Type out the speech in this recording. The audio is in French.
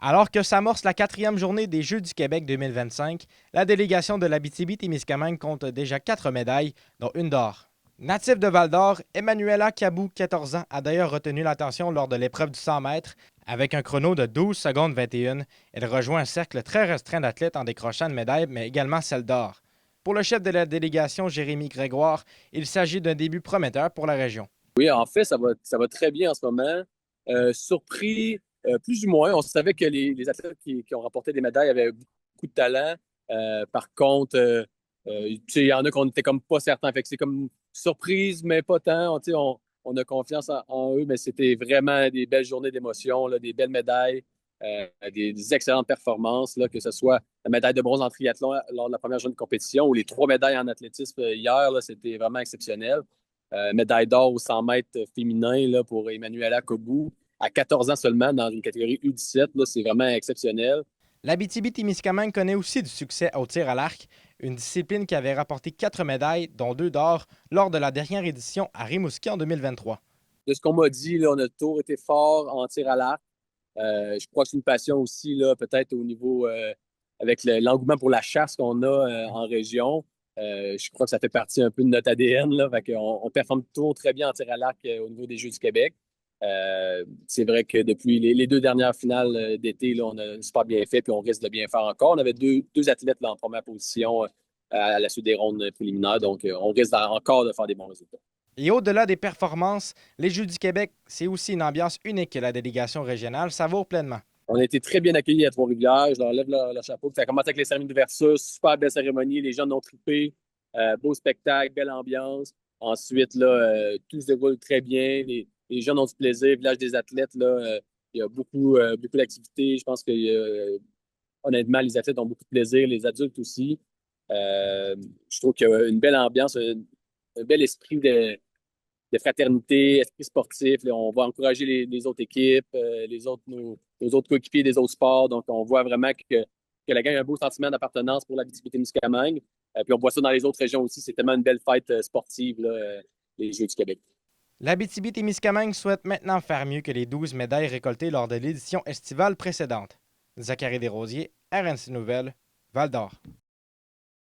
Alors que s'amorce la quatrième journée des Jeux du Québec 2025, la délégation de l'Abitibi-Témiscamingue compte déjà 4 médailles, dont une d'or. Natif de Val-d'Or, Emmanuela Cabou, 14 ans, a d'ailleurs retenu l'attention lors de l'épreuve du 100 mètres. Avec un chrono de 12 secondes 21, elle rejoint un cercle très restreint d'athlètes en décrochant une médaille, mais également celle d'or. Pour le chef de la délégation, Jérémy Grégoire, il s'agit d'un début prometteur pour la région. Oui, en fait, ça va très bien en ce moment. Surpris, plus ou moins. On savait que les athlètes qui ont remporté des médailles avaient beaucoup de talent. Par contre, tu sais, il y en a qu'on n'était comme pas certains. Fait que c'est comme surprise, mais pas tant. Tu sais, on a confiance en eux, mais c'était vraiment des belles journées d'émotion, là, des belles médailles, des excellentes performances, là, que ce soit la médaille de bronze en triathlon lors de la première journée de compétition ou les 3 médailles en athlétisme hier, là, c'était vraiment exceptionnel. Médaille d'or au 100 mètres féminin là, pour Emmanuela Kobou à 14 ans seulement dans une catégorie U17. Là, c'est vraiment exceptionnel. L'Abitibi-Témiscamingue connaît aussi du succès au tir à l'arc, une discipline qui avait rapporté 4 médailles, dont 2 d'or, lors de la dernière édition à Rimouski en 2023. De ce qu'on m'a dit, là, on a toujours été fort en tir à l'arc. Je crois que c'est une passion aussi, là, peut-être au niveau avec l'engouement pour la chasse qu'on a en région. Je crois que ça fait partie un peu de notre ADN. Là, fait on performe toujours très bien en tir à l'arc au niveau des Jeux du Québec. C'est vrai que depuis les 2 dernières finales d'été, là, on a super bien fait, puis on risque de bien faire encore. On avait deux athlètes là, en première position à la suite des rondes préliminaires, donc on risque encore de faire des bons résultats. Et au-delà des performances, les Jeux du Québec, c'est aussi une ambiance unique que la délégation régionale savoure pleinement. On a été très bien accueillis à Trois-Rivières. Je leur lève leur chapeau. Ça a commencé avec les cérémonies d'ouverture, super belle cérémonie. Les gens ont trippé. Beau spectacle, belle ambiance. Ensuite, là, tout se déroule très bien. Les gens ont du plaisir. Village des athlètes, là, il y a beaucoup d'activités. Je pense que, honnêtement, les athlètes ont beaucoup de plaisir, les adultes aussi. Je trouve qu'il y a une belle ambiance, un bel esprit de fraternité, esprit sportif. Là, on va encourager les autres équipes, nos autres coéquipiers des autres sports. Donc, on voit vraiment que la gang a un beau sentiment d'appartenance pour la Témiscamingue. Puis on voit ça dans les autres régions aussi. C'est tellement une belle fête sportive, là, les Jeux du Québec. L'Abitibi-Témiscamingue souhaite maintenant faire mieux que les 12 médailles récoltées lors de l'édition estivale précédente. Zachary Desrosiers, RNC Nouvelles, Val-d'Or.